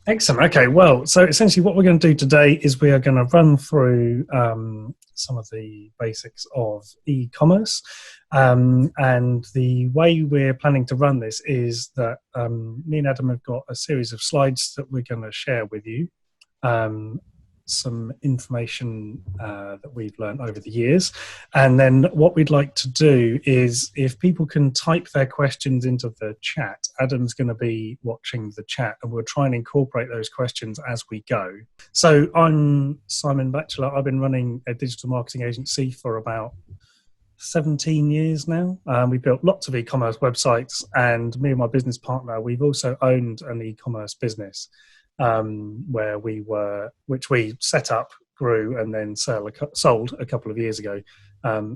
Excellent. Okay, well, so essentially what we're going to do today is we are going to run through some of the basics of e-commerce. And the way we're planning to run this is that me and Adam have got a series of slides that we're going to share with you. Some information that we've learned over the years. And then what we'd like to do is if people can type their questions into the chat, Adam's going to be watching the chat and we'll try and incorporate those questions as we go. So I'm Simon Batchelor. I've been running a digital marketing agency for about 17 years now. We built lots of e-commerce websites, and me and my business partner, we've also owned an e-commerce business. Which we set up, grew, and then sold a couple of years ago.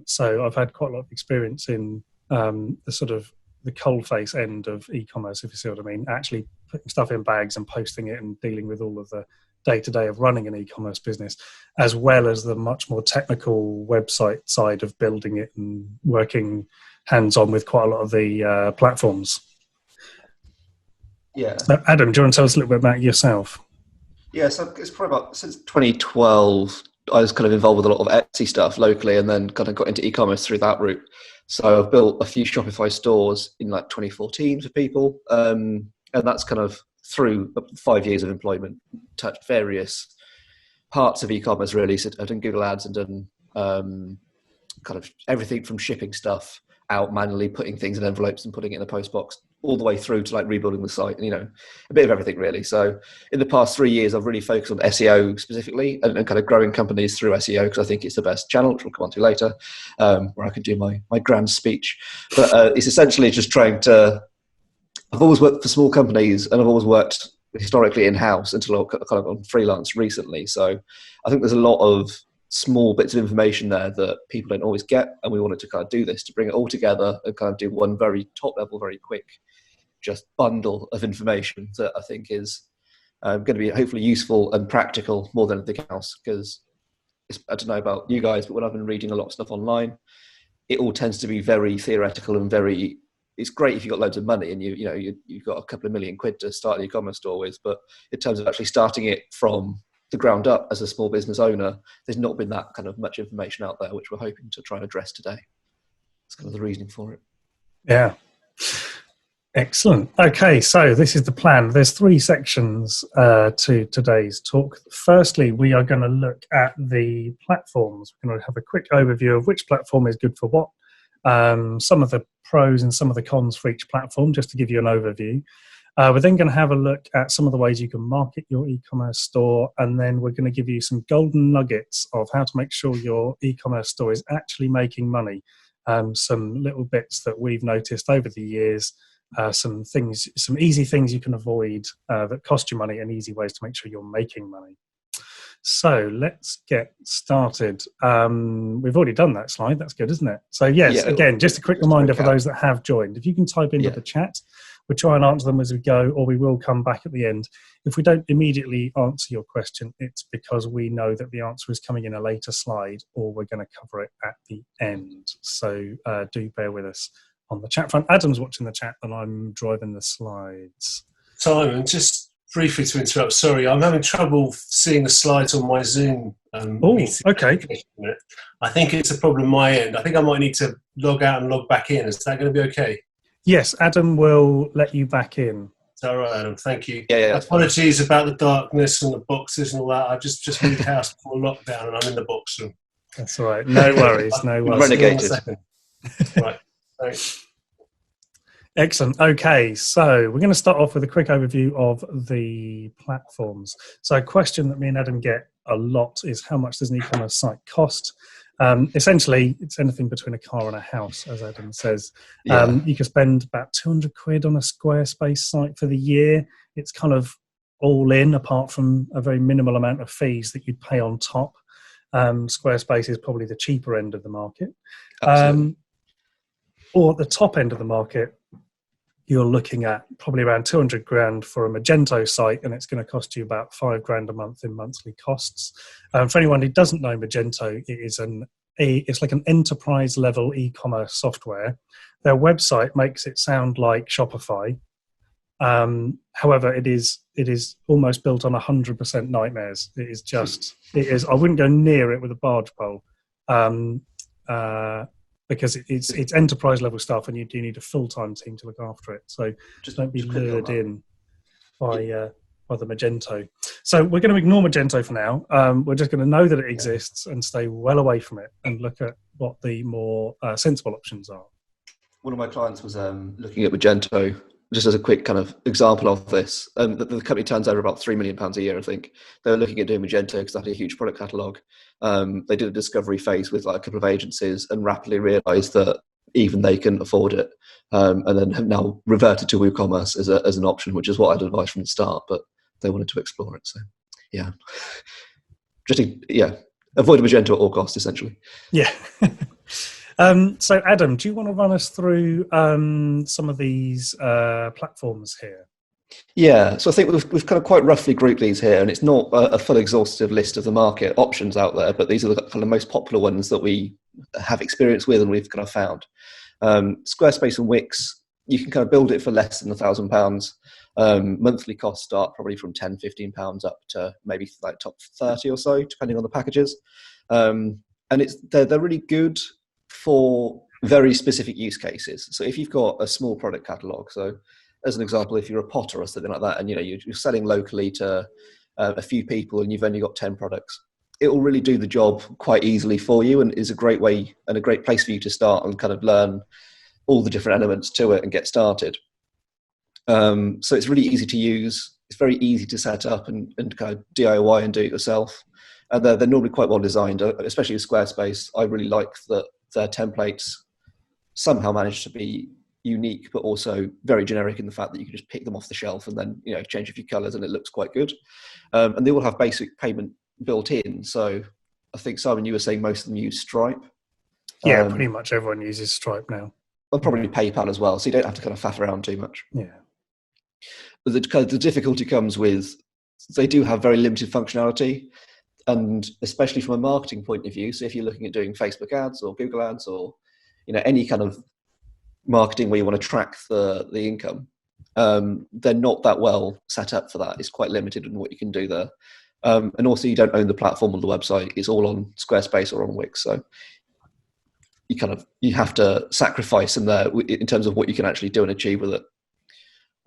So I've had quite a lot of experience in the sort of the coalface end of e-commerce, if you see what I mean, actually putting stuff in bags and posting it and dealing with all of the day-to-day of running an e-commerce business, as well as the much more technical website side of building it and working hands-on with quite a lot of the platforms. Yeah. So Adam, do you want to tell us a little bit about yourself? Yeah, so it's probably about since 2012, I was kind of involved with a lot of Etsy stuff locally and then kind of got into e-commerce through that route. So I've built a few Shopify stores in like 2014 for people. And that's kind of through 5 years of employment, touched various parts of e-commerce really. So I've done Google Ads and done kind of everything from shipping stuff out manually, putting things in envelopes and putting it in a post box, all the way through to like rebuilding the site, and a bit of everything really. So in the past 3 years, I've really focused on SEO specifically and kind of growing companies through SEO because I think it's the best channel, which we'll come on to later, where I can do my grand speech. But it's essentially just trying to, I've always worked for small companies and I've always worked historically in-house until I kind of on freelance recently. So I think there's a lot of small bits of information there that people don't always get, and we wanted to kind of do this to bring it all together and kind of do one very top level, very quick just bundle of information that I think is going to be hopefully useful and practical more than anything else. Because I don't know about you guys, but when I've been reading a lot of stuff online, it all tends to be very theoretical and very, it's great if you've got loads of money and you've got a couple of million quid to start an e-commerce store with, but in terms of actually starting it from the ground up as a small business owner, there's not been that kind of much information out there, which we're hoping to try and address today. That's kind of the reasoning for it. Yeah. Excellent. Okay, so this is the plan. There's 3 sections to today's talk. Firstly, we are going to look at the platforms. We're going to have a quick overview of which platform is good for what, some of the pros and some of the cons for each platform, just to give you an overview. We're then going to have a look at some of the ways you can market your e-commerce store, and then we're going to give you some golden nuggets of how to make sure your e-commerce store is actually making money. Some little bits that we've noticed over the years, some easy things you can avoid that cost you money, and easy ways to make sure you're making money. So let's get started. We've already done that slide. That's good, isn't it? So yes, again, just a quick reminder for those that have joined. If you can type into the chat, we'll try and answer them as we go, or we will come back at the end. If we don't immediately answer your question, it's because we know that the answer is coming in a later slide, or we're going to cover it at the end. So do bear with us on the chat front. Adam's watching the chat and I'm driving the slides. Simon, just briefly to interrupt, sorry, I'm having trouble seeing the slides on my Zoom meeting. Okay. I think it's a problem on my end. I think I might need to log out and log back in. Is that going to be okay? Yes, Adam will let you back in. It's all right, Adam. Thank you. Yeah, apologies about the darkness and the boxes and all that. I've just moved house before lockdown and I'm in the box room. That's all right. No worries. No worries. Renegated. Right. Thanks. Excellent. Okay, so we're going to start off with a quick overview of the platforms. So a question that me and Adam get a lot is, how much does an e-commerce site cost? Essentially, it's anything between a car and a house, as Adam says. You can spend about 200 quid on a Squarespace site for the year. It's kind of all in, apart from a very minimal amount of fees that you'd pay on top. Squarespace is probably the cheaper end of the market. Or at the top end of the market, you're looking at probably around 200 grand for a Magento site, and it's going to cost you about 5 grand a month in monthly costs. For anyone who doesn't know Magento, it's like an enterprise level e-commerce software. Their website makes it sound like Shopify. However, it is almost built on 100% nightmares. It is. I wouldn't go near it with a barge pole, because it's enterprise level stuff, and you do need a full-time team to look after it. So don't be lured in by the Magento. So we're going to ignore Magento for now. We're just going to know that it exists and stay well away from it, and look at what the more sensible options are. One of my clients was looking at Magento, just as a quick kind of example of this. The company turns over about £3 million a year, I think. They were looking at doing Magento because they had a huge product catalogue. They did a discovery phase with like a couple of agencies and rapidly realised that even they couldn't afford it, and then have now reverted to WooCommerce as an option, which is what I'd advised from the start, but they wanted to explore it. So, yeah. Avoid Magento at all costs, essentially. Yeah. So, Adam, do you want to run us through some of these platforms here? Yeah, so I think we've kind of quite roughly grouped these here, and it's not a full exhaustive list of the market options out there, but these are the kind of most popular ones that we have experience with and we've kind of found. Squarespace and Wix, you can kind of build it for less than £1,000. Monthly costs start probably from £10-15 up to maybe like top 30 or so, depending on the packages. And they're really good for very specific use cases. So if you've got a small product catalog, so as an example, if you're a potter or something like that, and you're selling locally to a few people and you've only got 10 products, it will really do the job quite easily for you, and is a great way and a great place for you to start and kind of learn all the different elements to it and get started. So it's really easy to use. It's very easy to set up and kind of DIY and do it yourself. And they're normally quite well designed, especially with Squarespace. I really like that their templates somehow manage to be unique, but also very generic in the fact that you can just pick them off the shelf and then change a few colors and it looks quite good. And they all have basic payment built in. So I think, Simon, you were saying most of them use Stripe. Yeah, pretty much everyone uses Stripe now. And probably PayPal as well, so you don't have to kind of faff around too much. Yeah. But the difficulty comes with they do have very limited functionality, and especially from a marketing point of view. So if you're looking at doing Facebook ads or Google ads or any kind of marketing where you want to track the income, they're not that well set up for that. It's quite limited in what you can do there. And also you don't own the platform or the website. It's all on Squarespace or on Wix. So you have to sacrifice in there in terms of what you can actually do and achieve with it.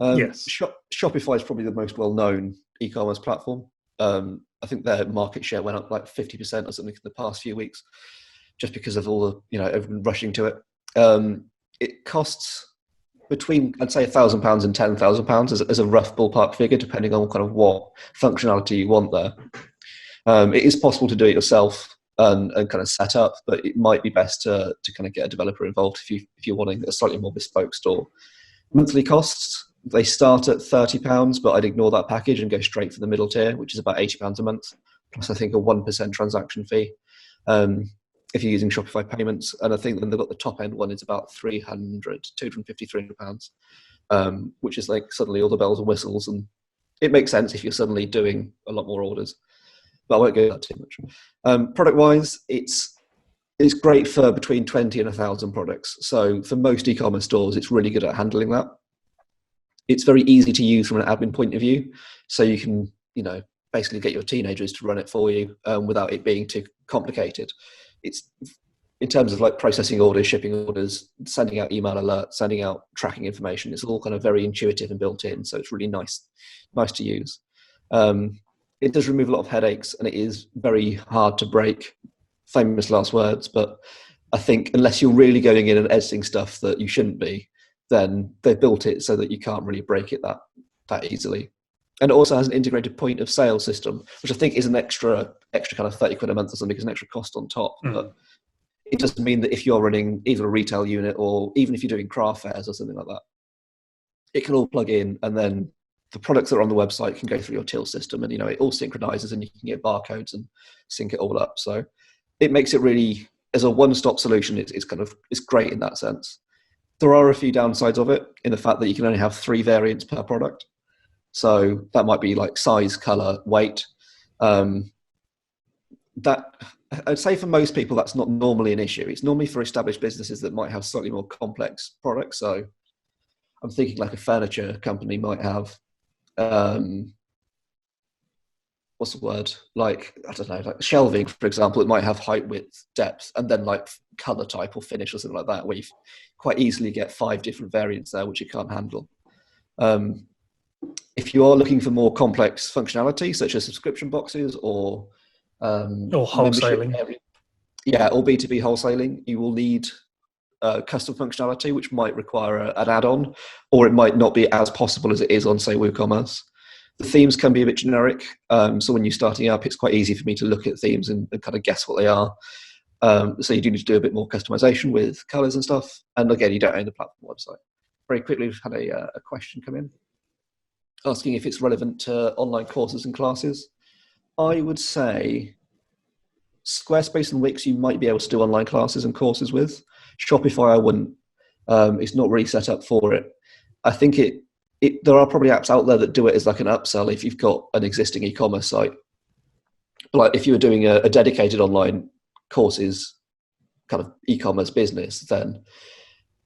Yes. Shopify is probably the most well-known e-commerce platform. I think their market share went up like 50% or something in the past few weeks, just because of all the everyone rushing to it. It costs between, I'd say, £1,000 and £10,000 as a rough ballpark figure, depending on kind of what functionality you want there. It is possible to do it yourself and kind of set up, but it might be best to kind of get a developer involved if you're wanting a slightly more bespoke store. Monthly costs, they start at £30, but I'd ignore that package and go straight for the middle tier, which is about £80 a month, plus I think a 1% transaction fee if you're using Shopify payments. And I think then they've got the top end one is about £350, which is like suddenly all the bells and whistles, and it makes sense if you're suddenly doing a lot more orders, but I won't go into that too much. Product wise, it's great for between 20 and 1,000 products. So for most e-commerce stores, it's really good at handling that. It's very easy to use from an admin point of view. So you can, basically get your teenagers to run it for you without it being too complicated. It's in terms of like processing orders, shipping orders, sending out email alerts, sending out tracking information. It's all kind of very intuitive and built in. So it's really nice to use. It does remove a lot of headaches, and it is very hard to break. Famous last words, but I think unless you're really going in and editing stuff that you shouldn't be, then they built it so that you can't really break it that easily. And it also has an integrated point of sale system, which I think is an extra kind of £30 a month or something, is an extra cost on top. But it doesn't mean that if you're running either a retail unit or even if you're doing craft fairs or something like that, it can all plug in, and then the products that are on the website can go through your till system, and it all synchronizes, and you can get barcodes and sync it all up. So it makes it really, as a one-stop solution, it's great in that sense. There are a few downsides of it in the fact that you can only have 3 variants per product. So that might be like size, color, weight. That I'd say for most people, that's not normally an issue. It's normally for established businesses that might have slightly more complex products. So I'm thinking like a furniture company might have, what's the word? Like, I don't know, like shelving, for example, it might have height, width, depth, and then like color type or finish or something like that, where you quite easily get 5 different variants there, which you can't handle. If you are looking for more complex functionality, such as subscription boxes or wholesaling, or B2B wholesaling, you will need custom functionality, which might require an add-on, or it might not be as possible as it is on, say, WooCommerce. The themes can be a bit generic, so when you're starting up, it's quite easy for me to look at themes and kind of guess what they are. So you do need to do a bit more customization with colors and stuff. And again, you don't own the platform website. Very quickly, we've had a question come in asking if it's relevant to online courses and classes. I would say Squarespace and Wix you might be able to do online classes and courses with. Shopify I wouldn't. It's not really set up for it. I think there are probably apps out there that do it as like an upsell if you've got an existing e-commerce site. Like if you were doing a dedicated online courses kind of e-commerce business, then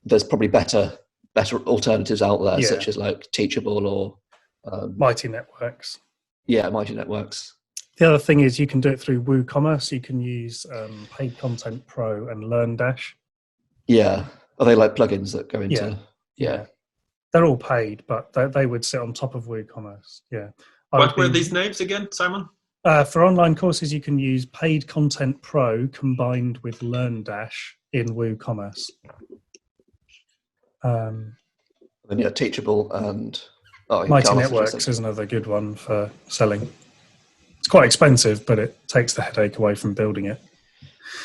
there's probably better alternatives out there, such as like Teachable or Mighty Networks. Yeah, Mighty Networks. The other thing is you can do it through WooCommerce. You can use Paid Content Pro and LearnDash. Yeah. Are they like plugins that go into... Yeah. They're all paid, but they would sit on top of WooCommerce. Yeah. What were these names again, Simon? For online courses, you can use Paid Content Pro combined with LearnDash in WooCommerce. And Teachable and... Mighty Networks is another good one for selling. It's quite expensive, but it takes the headache away from building it.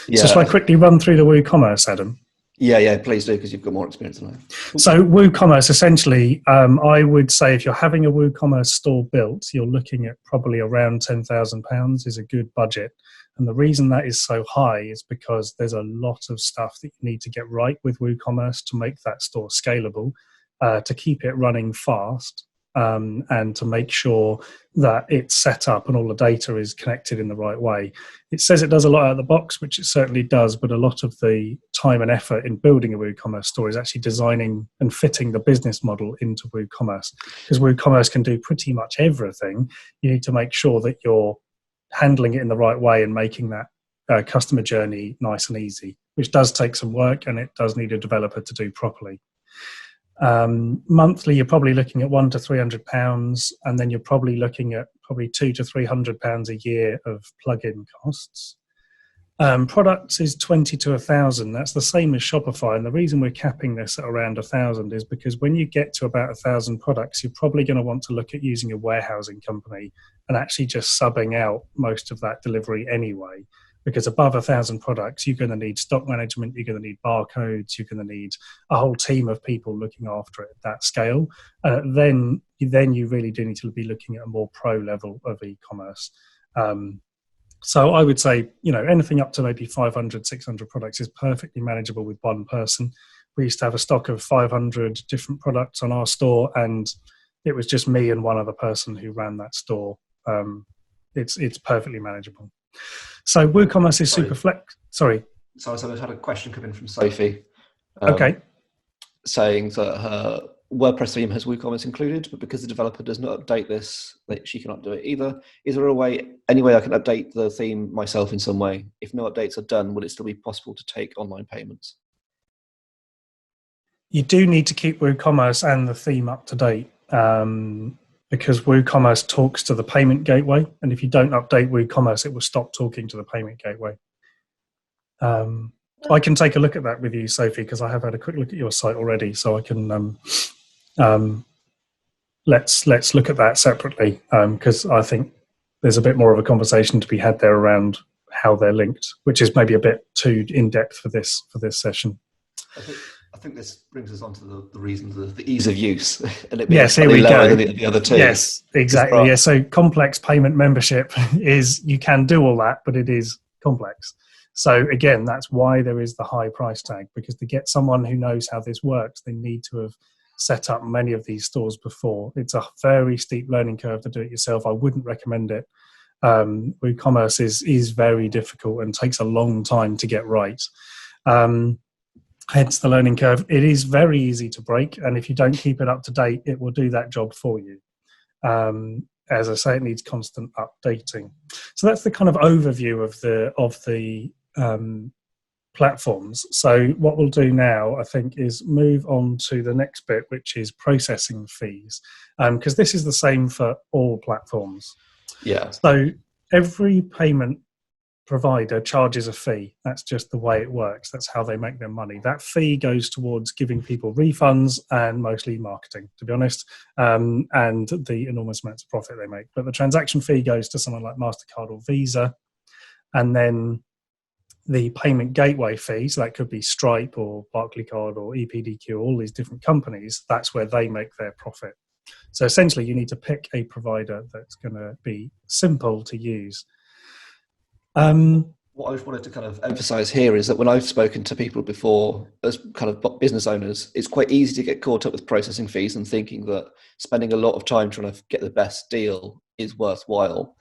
Yeah. So shall I quickly run through the WooCommerce, Adam? Yeah, please do, because you've got more experience than I have. So WooCommerce, essentially, I would say if you're having a WooCommerce store built, you're looking at probably around £10,000 is a good budget. And the reason that is so high is because there's a lot of stuff that you need to get right with WooCommerce to make that store scalable, to keep it running fast, and to make sure that it's set up and all the data is connected in the right way. It says it does a lot out of the box, which it certainly does, but a lot of the time and effort in building a WooCommerce store is actually designing and fitting the business model into WooCommerce. Because WooCommerce can do pretty much everything. You need to make sure that you're handling it in the right way and making that customer journey nice and easy, which does take some work and it does need a developer to do properly. Monthly, you're probably looking at £100 to £300, and then you're probably looking at £200 to £300 a year of plugin costs. Products is 20 to 1,000. That's the same as Shopify, and the reason we're capping this at around 1,000 is because when you get to about 1,000 products, you're probably going to want to look at using a warehousing company and actually just subbing out most of that delivery anyway. Because above 1,000 products, you're going to need stock management, you're going to need barcodes, you're going to need a whole team of people looking after it at that scale. Then you really do need to be looking at a more pro level of e-commerce. So I would say, anything up to maybe 500, 600 products is perfectly manageable with one person. We used to have a stock of 500 different products on our store, and it was just me and one other person who ran that store. It's perfectly manageable. So WooCommerce is super flex. Sorry. So I've had a question come in from Sophie. Okay. Saying that her WordPress theme has WooCommerce included, but because the developer does not update this, she cannot do it either. Is there any way I can update the theme myself in some way? If no updates are done, would it still be possible to take online payments? You do need to keep WooCommerce and the theme up to date. Because WooCommerce talks to the payment gateway, and if you don't update WooCommerce, it will stop talking to the payment gateway. I can take a look at that with you, Sophie, because I have had a quick look at your site already, so I can let's look at that separately, because I think there's a bit more of a conversation to be had there around how they're linked, which is maybe a bit too in depth for this session. I think this brings us on to the reasons of the ease of use. And it yes, here we go. Than the other two. Yes, exactly. Yeah. So complex payment membership you can do all that, but it is complex. So again, that's why there is the high price tag, because to get someone who knows how this works, they need to have set up many of these stores before. It's a very steep learning curve to do it yourself. I wouldn't recommend it. WooCommerce is very difficult and takes a long time to get right. hence the learning curve. It is very easy to break, and if you don't keep it up to date, it will do that job for you. As I say, it needs constant updating. So that's the kind of overview of the platforms. So what we'll do now, I think, is move on to the next bit, which is processing fees, because this is the same for all platforms. Yeah. So every payment provider charges a fee. That's just the way it works. That's how they make their money. That fee goes towards giving people refunds and mostly marketing, to be honest, and the enormous amounts of profit they make. But the transaction fee goes to someone like MasterCard or Visa, and then the payment gateway fees, that could be Stripe or Barclaycard or EPDQ, all these different companies, that's where they make their profit. So essentially you need to pick a provider that's going to be simple to use. What I wanted to kind of emphasize here is that when I've spoken to people before as kind of business owners, it's quite easy to get caught up with processing fees and thinking that spending a lot of time trying to get the best deal is worthwhile.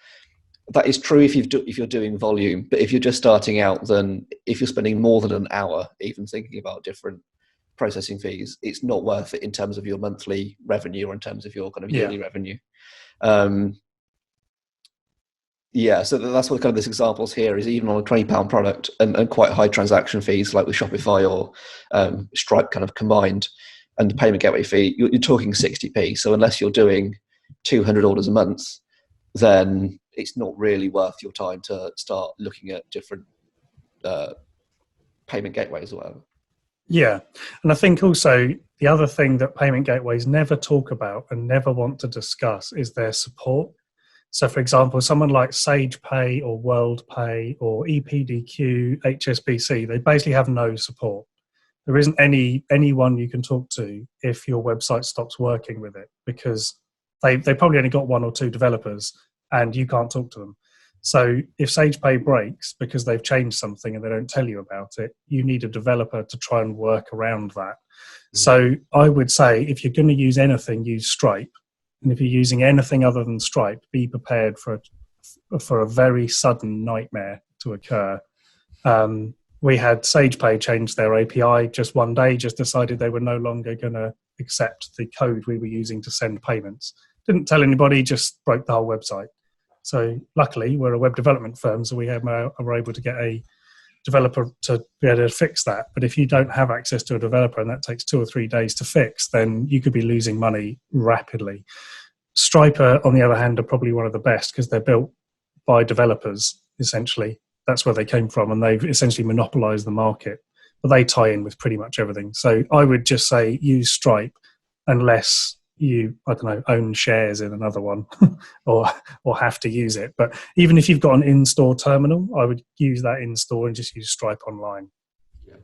That is true if you're doing volume, but if you're just starting out, then if you're spending more than an hour even thinking about different processing fees, it's not worth it in terms of your monthly revenue or in terms of your kind of yearly revenue. So that's what kind of this examples here is, even on a £20 product and quite high transaction fees like with Shopify or Stripe kind of combined, and the payment gateway fee, you're talking 60p. So unless you're doing 200 orders a month, then it's not really worth your time to start looking at different payment gateways or whatever. Yeah. And I think also the other thing that payment gateways never talk about and never want to discuss is their support. So, for example, someone like SagePay or WorldPay or EPDQ, HSBC, they basically have no support. There isn't anyone you can talk to if your website stops working with it, because they probably only got one or two developers and you can't talk to them. So if SagePay breaks because they've changed something and they don't tell you about it, you need a developer to try and work around that. Mm-hmm. So I would say if you're going to use anything, use Stripe. And if you're using anything other than Stripe, be prepared for a very sudden nightmare to occur. We had SagePay change their API just one day, just decided they were no longer going to accept the code we were using to send payments. Didn't tell anybody, just broke the whole website. So luckily, we're a web development firm, so we were able to get a developer to be able to fix that. But if you don't have access to a developer and that takes 2 or 3 days to fix, then you could be losing money rapidly. Stripe, on the other hand, are probably one of the best because they're built by developers, essentially. That's where they came from, and they've essentially monopolized the market. But they tie in with pretty much everything. So I would just say use Stripe unless you, I don't know, own shares in another one or have to use it. But even if you've got an in-store terminal, I would use that in-store and just use Stripe online. Yeah.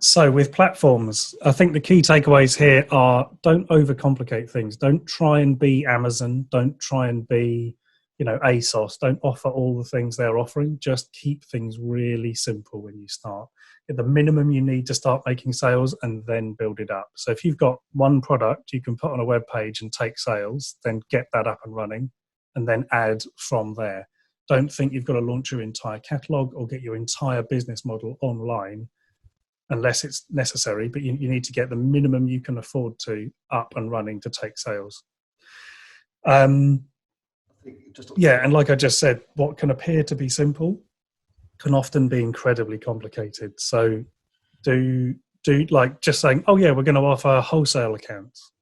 So with platforms, I think the key takeaways here are don't overcomplicate things. Don't try and be Amazon. Don't try and be, ASOS. Don't offer all the things they're offering. Just keep things really simple when you start. At the minimum you need to start making sales and then build it up. So if you've got one product you can put on a web page and take sales, then get that up and running and then add from there. Don't think you've got to launch your entire catalog or get your entire business model online unless it's necessary, but you need to get the minimum you can afford to up and running to take sales. And like I just said, what can appear to be simple can often be incredibly complicated. So do like just saying, oh yeah, we're going to offer wholesale accounts.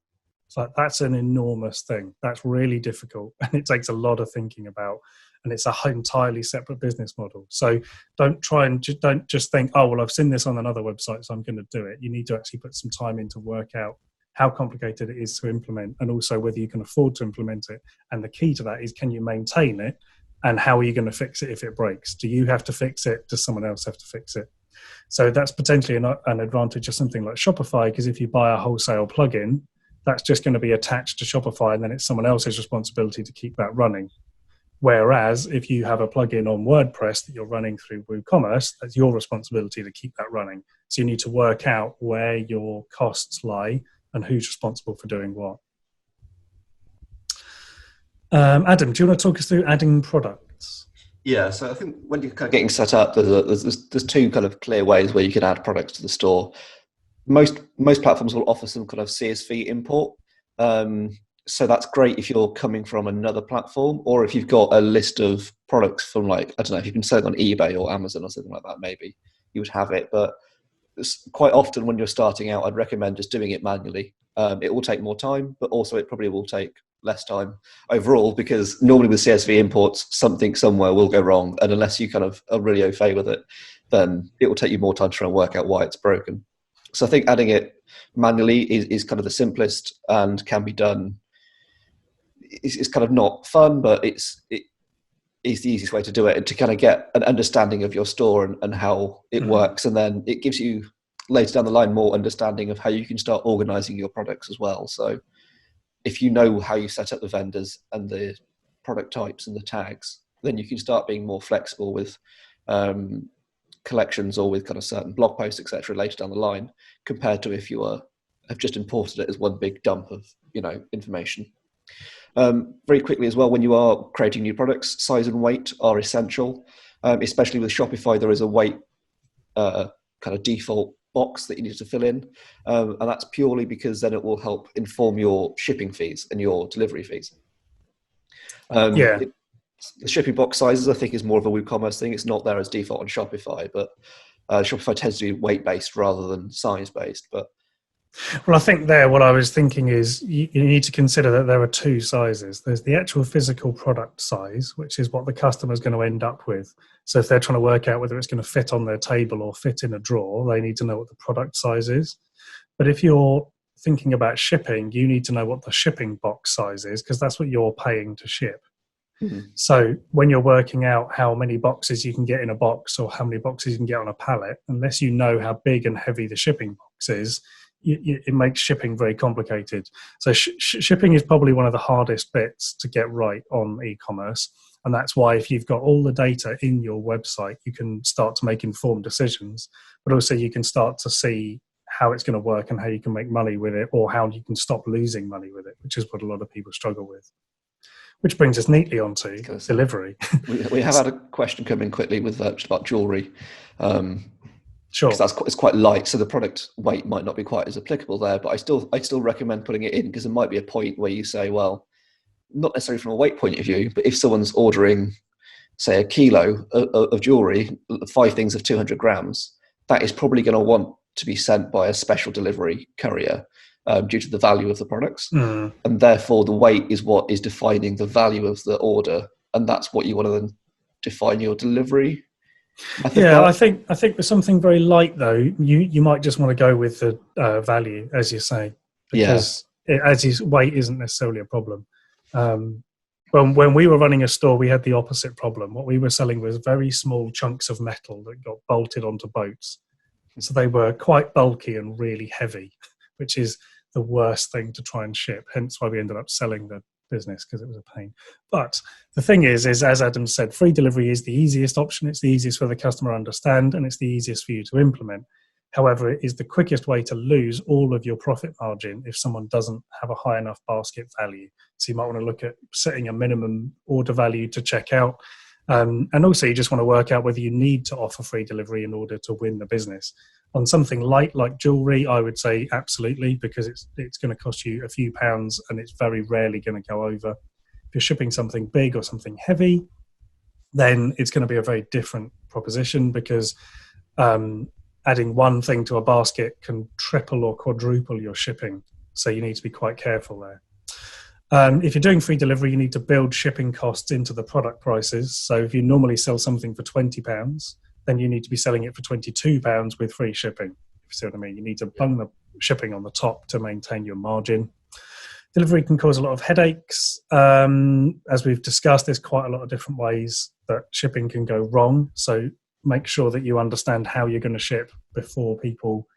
It's like, that's an enormous thing. That's really difficult. And it takes a lot of thinking about, and it's an entirely separate business model. So don't just think, oh, well, I've seen this on another website, so I'm going to do it. You need to actually put some time in to work out how complicated it is to implement and also whether you can afford to implement it. And the key to that is, can you maintain it? And how are you going to fix it if it breaks? Do you have to fix it? Does someone else have to fix it? So that's potentially an advantage of something like Shopify, because if you buy a wholesale plugin, that's just going to be attached to Shopify and then it's someone else's responsibility to keep that running. Whereas if you have a plugin on WordPress that you're running through WooCommerce, that's your responsibility to keep that running. So you need to work out where your costs lie and who's responsible for doing what. Adam, do you want to talk us through adding products? Yeah, so I think when you're kind of getting set up, there's two kind of clear ways where you can add products to the store. Most platforms will offer some kind of CSV import. So that's great if you're coming from another platform, or if you've got a list of products from, like, I don't know, if you've been selling on eBay or Amazon or something like that, maybe you would have it. But quite often when you're starting out, I'd recommend just doing it manually. It will take more time, but also it probably will take less time overall, because normally with CSV imports, something somewhere will go wrong. And unless you kind of are really au fait with it, then it will take you more time to try and work out why it's broken. So I think adding it manually is kind of the simplest and can be done. It's kind of not fun, but it is the easiest way to do it, and to kind of get an understanding of your store and how it works. And then it gives you later down the line more understanding of how you can start organizing your products as well. So if you know how you set up the vendors and the product types and the tags, then you can start being more flexible with collections or with kind of certain blog posts, etc., later down the line, compared to if you have just imported it as one big dump of information. Very quickly as well, when you are creating new products, size and weight are essential. Especially with Shopify, there is a weight kind of default box that you need to fill in, and that's purely because then it will help inform your shipping fees and your delivery fees. The shipping box sizes, I think, is more of a WooCommerce thing. It's not there as default on Shopify, but Shopify tends to be weight-based rather than size-based. But well, I think what I was thinking is you need to consider that there are two sizes. There's the actual physical product size, which is what the customer is going to end up with. So if they're trying to work out whether it's going to fit on their table or fit in a drawer, they need to know what the product size is. But if you're thinking about shipping, you need to know what the shipping box size is, because that's what you're paying to ship. Mm-hmm. So when you're working out how many boxes you can get in a box or how many boxes you can get on a pallet, unless you know how big and heavy the shipping box is, it makes shipping very complicated. So shipping is probably one of the hardest bits to get right on e-commerce. And that's why if you've got all the data in your website, you can start to make informed decisions, but also you can start to see how it's going to work and how you can make money with it, or how you can stop losing money with it, which is what a lot of people struggle with. Which brings us neatly onto delivery. We have had a question come in quickly with just about jewellery. Sure. Because it's quite light, so the product weight might not be quite as applicable there. But I still recommend putting it in, because there might be a point where you say, well, not necessarily from a weight point of view, but if someone's ordering, say, a kilo of jewellery, 5 things of 200 grams, that is probably going to want to be sent by a special delivery courier due to the value of the products. And therefore the weight is what is defining the value of the order, and that's what you want to then define your delivery. I think with something very light, though, you might just want to go with the value, as you say, because weight isn't necessarily a problem. When we were running a store, we had the opposite problem. What we were selling was very small chunks of metal that got bolted onto boats. So they were quite bulky and really heavy, which is the worst thing to try and ship. Hence why we ended up selling the business, because it was a pain. But the thing is as Adam said, free delivery is the easiest option. It's the easiest for the customer to understand, and it's the easiest for you to implement. However, it is the quickest way to lose all of your profit margin if someone doesn't have a high enough basket value. So you might want to look at setting a minimum order value to check out. And also you just want to work out whether you need to offer free delivery in order to win the business. On something light like jewellery, I would say absolutely, because it's going to cost you a few pounds and it's very rarely going to go over. If you're shipping something big or something heavy, then it's going to be a very different proposition, because adding one thing to a basket can triple or quadruple your shipping. So you need to be quite careful there. If you're doing free delivery, you need to build shipping costs into the product prices. So if you normally sell something for £20, then you need to be selling it for £22 with free shipping. If you see what I mean, you need to bung the shipping on the top to maintain your margin. Delivery can cause a lot of headaches. As we've discussed, there's quite a lot of different ways that shipping can go wrong. So make sure that you understand how you're going to ship before people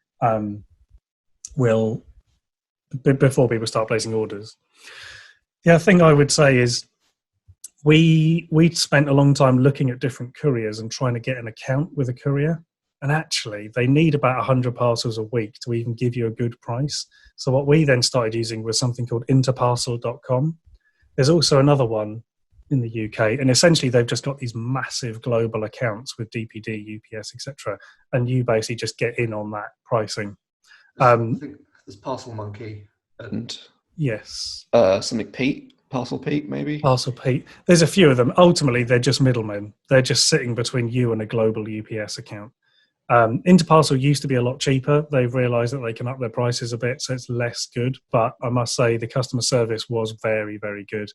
start placing orders. The other thing I would say is we spent a long time looking at different couriers and trying to get an account with a courier. And actually, they need about 100 parcels a week to even give you a good price. So what we then started using was something called interparcel.com. There's also another one in the UK, and essentially they've just got these massive global accounts with DPD, UPS, etc., and you basically just get in on that pricing. I think there's Parcel Monkey and yes, something Pete, Parcel Pete, maybe. Parcel Pete. There's a few of them. Ultimately, they're just middlemen. They're just sitting between you and a global UPS account. Interparcel used to be a lot cheaper. They've realised that they can up their prices a bit, so it's less good. But I must say the customer service was very, very good.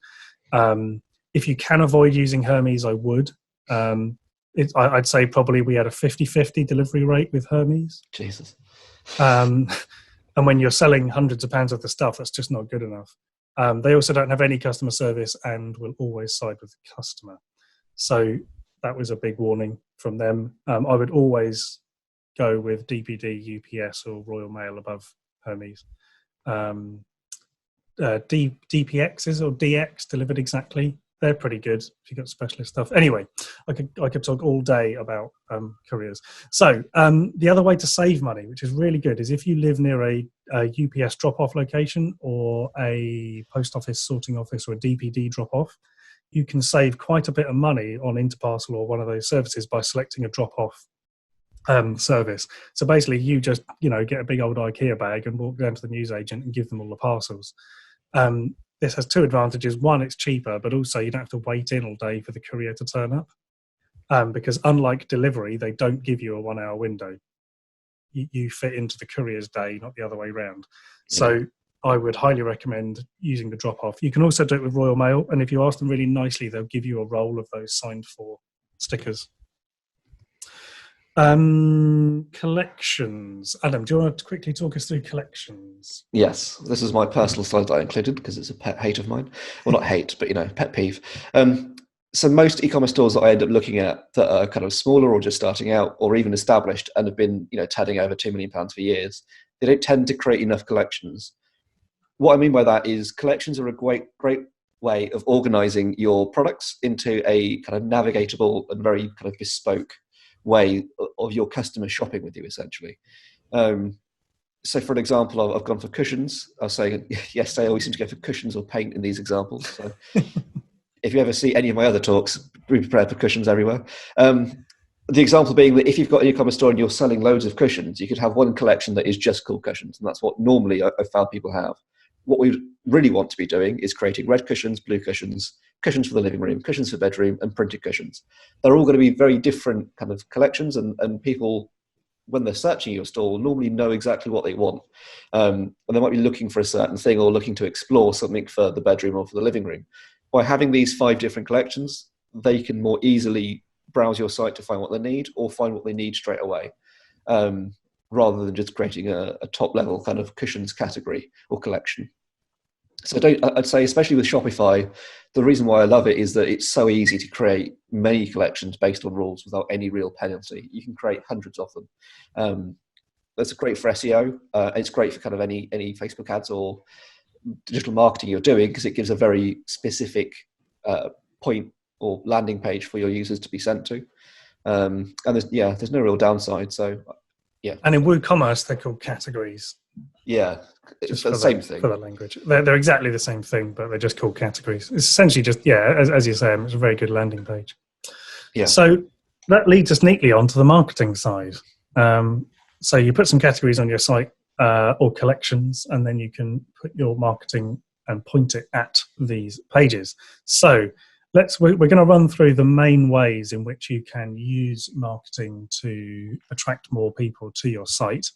If you can avoid using Hermes, I would. I'd say probably we had a 50-50 delivery rate with Hermes. Jesus. And when you're selling hundreds of pounds worth of stuff, that's just not good enough. They also don't have any customer service and will always side with the customer. So that was a big warning from them. I would always go with DPD, UPS, or Royal Mail above Hermes. DPXs or DX, delivered exactly. They're pretty good if you've got specialist stuff. Anyway, I could talk all day about couriers. So the other way to save money, which is really good, is if you live near a UPS drop-off location or a post office sorting office or a DPD drop-off, you can save quite a bit of money on Interparcel or one of those services by selecting a drop-off service. So basically, you just get a big old IKEA bag and walk down to the newsagent and give them all the parcels. This has two advantages. One, it's cheaper, but also you don't have to wait in all day for the courier to turn up. Because unlike delivery, they don't give you a 1 hour window. You fit into the courier's day, not the other way around. So I would highly recommend using the drop-off. You can also do it with Royal Mail, and if you ask them really nicely, they'll give you a roll of those signed for stickers. Collections. Adam, do you want to quickly talk us through collections? Yes, this is my personal slide that I included because it's a pet hate of mine. Well, not hate, but pet peeve. So most e-commerce stores that I end up looking at that are kind of smaller or just starting out or even established and have been, turning over £2 million for years, they don't tend to create enough collections. What I mean by that is collections are a great way of organizing your products into a kind of navigatable and very kind of bespoke way of your customer shopping with you, essentially. So for an example, I've gone for cushions. I was saying yesterday I always seem to go for cushions or paint in these examples. So if you ever see any of my other talks, be prepared for cushions everywhere. The example being that if you've got an e-commerce store and you're selling loads of cushions, you could have one collection that is just called cushions. And that's what normally I've found people have. What we really want to be doing is creating red cushions, blue cushions, cushions for the living room, cushions for bedroom, and printed cushions. They're all going to be very different kind of collections, and people, when they're searching your store, will normally know exactly what they want. And they might be looking for a certain thing or looking to explore something for the bedroom or for the living room. By having these 5 different collections, they can more easily browse your site to find what they need or find what they need straight away, rather than just creating a top-level kind of cushions category or collection. So I'd say, especially with Shopify, the reason why I love it is that it's so easy to create many collections based on rules without any real penalty. You can create hundreds of them. That's great for SEO. It's great for kind of any Facebook ads or digital marketing you're doing, because it gives a very specific point or landing page for your users to be sent to. And there's no real downside. So yeah. And in WooCommerce, they're called categories. Yeah, it's the same thing. For the language. They're exactly the same thing, but they're just called categories. It's essentially just, as you say, it's a very good landing page. Yeah. So that leads us neatly onto the marketing side. So you put some categories on your site or collections, and then you can put your marketing and point it at these pages. So we're going to run through the main ways in which you can use marketing to attract more people to your site.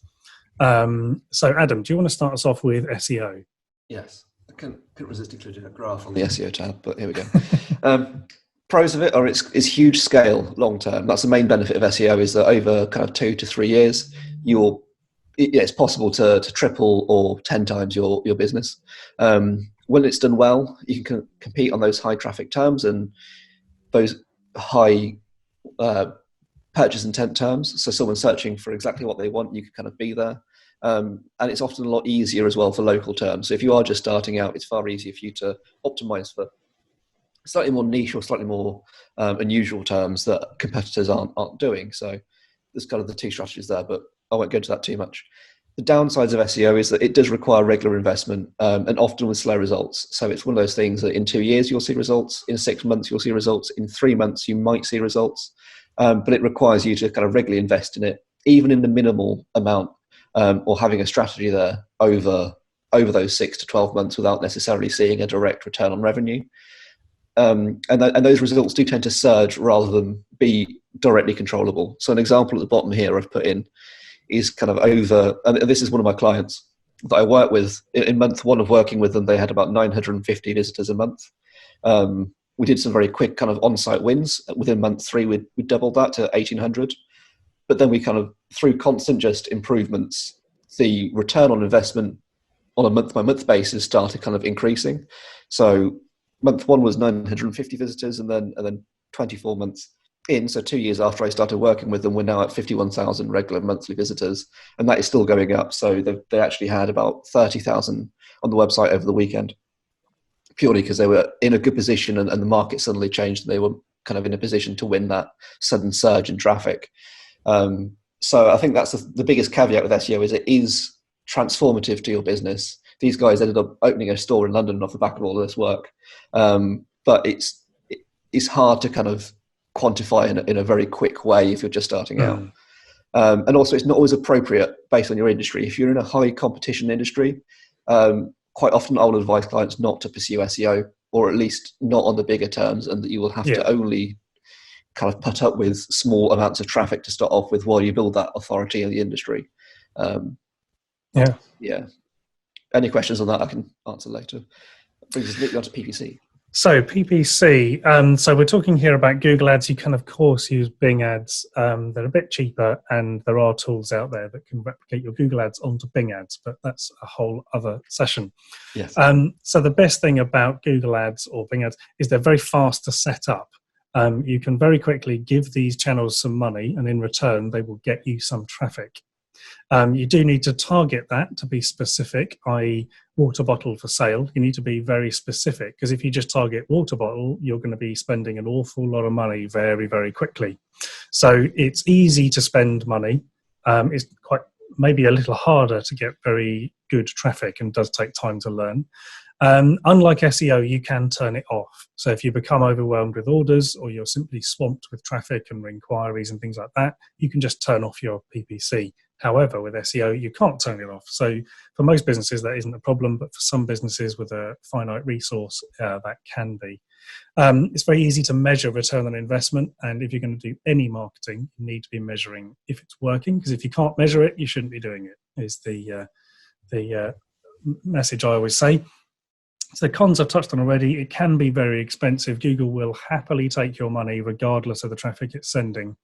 So Adam, do you want to start us off with SEO? Yes, I couldn't resist including a graph on the SEO tab, but here we go. Pros of it are it's huge scale long term. That's the main benefit of SEO, is that over kind of 2 to 3 years, it's possible to triple or 10 times your business. When it's done well, you can compete on those high traffic terms and those high purchase intent terms. So someone searching for exactly what they want, you can kind of be there. And it's often a lot easier as well for local terms. So if you are just starting out, it's far easier for you to optimize for slightly more niche or slightly more unusual terms that competitors aren't doing. So there's kind of the 2 strategies there, but I won't go into that too much. The downsides of SEO is that it does require regular investment and often with slow results. So it's one of those things that in 2 years you'll see results, in 6 months you'll see results, in 3 months you might see results, but it requires you to kind of regularly invest in it, even in the minimal amount, or having a strategy there over those 6 to 12 months without necessarily seeing a direct return on revenue. And those results do tend to surge rather than be directly controllable. So an example at the bottom here I've put in is kind of over, and this is one of my clients that I work with. In month 1 of working with them, they had about 950 visitors a month. We did some very quick kind of on-site wins. Within month 3, we doubled that to 1,800. But then we kind of, through constant just improvements, the return on investment on a month-by-month basis started kind of increasing. So month 1 was 950 visitors, and then 24 months in, so 2 years after I started working with them, we're now at 51,000 regular monthly visitors, and that is still going up. So they actually had about 30,000 on the website over the weekend, purely because they were in a good position and the market suddenly changed and they were kind of in a position to win that sudden surge in traffic. So I think that's the biggest caveat with SEO, is it is transformative to your business. These guys ended up opening a store in London off the back of all of this work, but it's hard to kind of quantify in a very quick way if you're just starting out. And also it's not always appropriate based on your industry. If you're in a high competition industry, quite often I will advise clients not to pursue SEO, or at least not on the bigger terms, and that you will have to only kind of put up with small amounts of traffic to start off with while you build that authority in the industry. Any questions on that I can answer later. Brings us neatly on to PPC. So PPC, so we're talking here about Google Ads. You can, of course, use Bing Ads. They're a bit cheaper, and there are tools out there that can replicate your Google Ads onto Bing Ads, but that's a whole other session. Yes. So the best thing about Google Ads or Bing Ads is they're very fast to set up. You can very quickly give these channels some money, and in return, they will get you some traffic. You do need to target that to be specific, i.e. water bottle for sale. You need to be very specific, because if you just target water bottle, you're going to be spending an awful lot of money very, very quickly. So it's easy to spend money. It's quite maybe a little harder to get very good traffic, and does take time to learn. Unlike SEO, you can turn it off. So if you become overwhelmed with orders, or you're simply swamped with traffic and inquiries and things like that, you can just turn off your PPC. However, with SEO, you can't turn it off. So for most businesses, that isn't a problem, but for some businesses with a finite resource, that can be. It's very easy to measure return on investment, and if you're going to do any marketing, you need to be measuring if it's working, because if you can't measure it, you shouldn't be doing it, is the message I always say. So the cons I've touched on already. It can be very expensive. Google will happily take your money regardless of the traffic it's sending.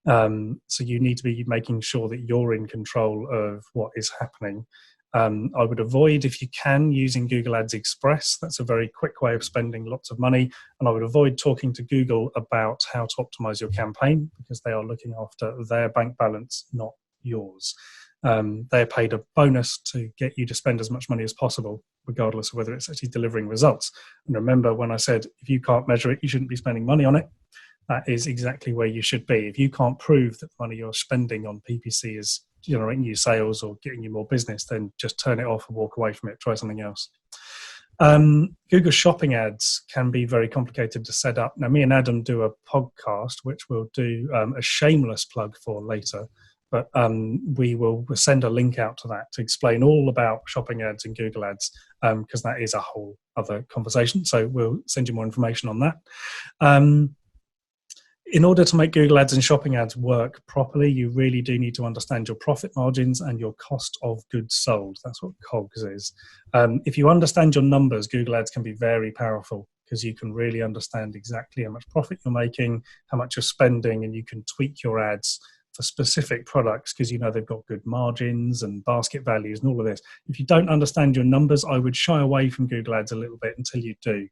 So you need to be making sure that you're in control of what is happening. I would avoid, if you can, using Google Ads Express. That's a very quick way of spending lots of money. And I would avoid talking to Google about how to optimize your campaign, because they are looking after their bank balance, not yours. They're paid a bonus to get you to spend as much money as possible, regardless of whether it's actually delivering results. And remember, when I said if you can't measure it, you shouldn't be spending money on it, that is exactly where you should be. If you can't prove that the money you're spending on PPC is generating you sales or getting you more business, then just turn it off and walk away from it. Try something else. Google Shopping Ads can be very complicated to set up. Now, me and Adam do a podcast, which we'll do a shameless plug for later. But we'll send a link out to that to explain all about shopping ads and Google Ads, because that is a whole other conversation. So we'll send you more information on that. In order to make Google Ads and shopping ads work properly, you really do need to understand your profit margins and your cost of goods sold. That's what COGS is. If you understand your numbers, Google Ads can be very powerful, because you can really understand exactly how much profit you're making, how much you're spending, and you can tweak your ads for specific products, because you know they've got good margins and basket values and all of this. If you don't understand your numbers, I would shy away from Google Ads a little bit until you do,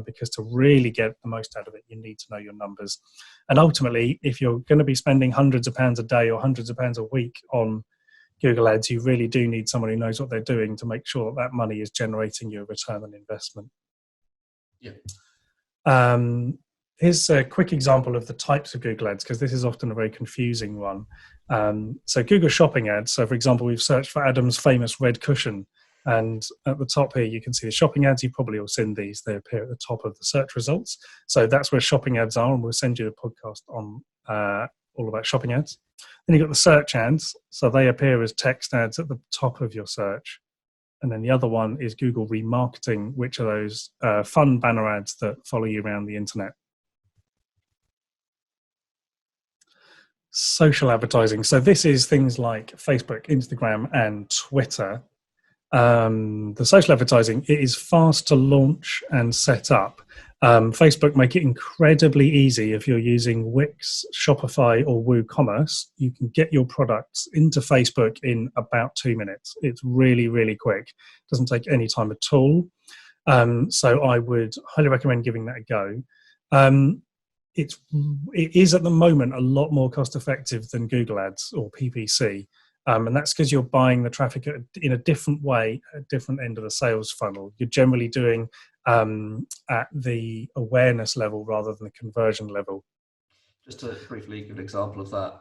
because to really get the most out of it, you need to know your numbers. And ultimately, if you're going to be spending hundreds of pounds a day or hundreds of pounds a week on Google Ads, you really do need someone who knows what they're doing to make sure that money is generating you a return on investment. Yeah. Here's a quick example of the types of Google ads, because this is often a very confusing one. So Google shopping ads. So for example, we've searched for Adam's famous red cushion. And at the top here, you can see the shopping ads. You've probably all seen these. They appear at the top of the search results. So that's where shopping ads are. And we'll send you a podcast on all about shopping ads. Then you've got the search ads. So they appear as text ads at the top of your search. And then the other one is Google remarketing, which are those fun banner ads that follow you around the internet. Social advertising. So this is things like Facebook, Instagram, and Twitter. The social advertising, it is fast to launch and set up. Facebook make it incredibly easy. If you're using Wix, Shopify, or WooCommerce, you can get your products into Facebook in about 2 minutes. It's really, really quick. Doesn't take any time at all. So I would highly recommend giving that a go. It is at the moment a lot more cost effective than Google Ads or PPC. And that's because you're buying the traffic in a different way, at a different end of the sales funnel. You're generally doing at the awareness level rather than the conversion level. Just to briefly give an example of that.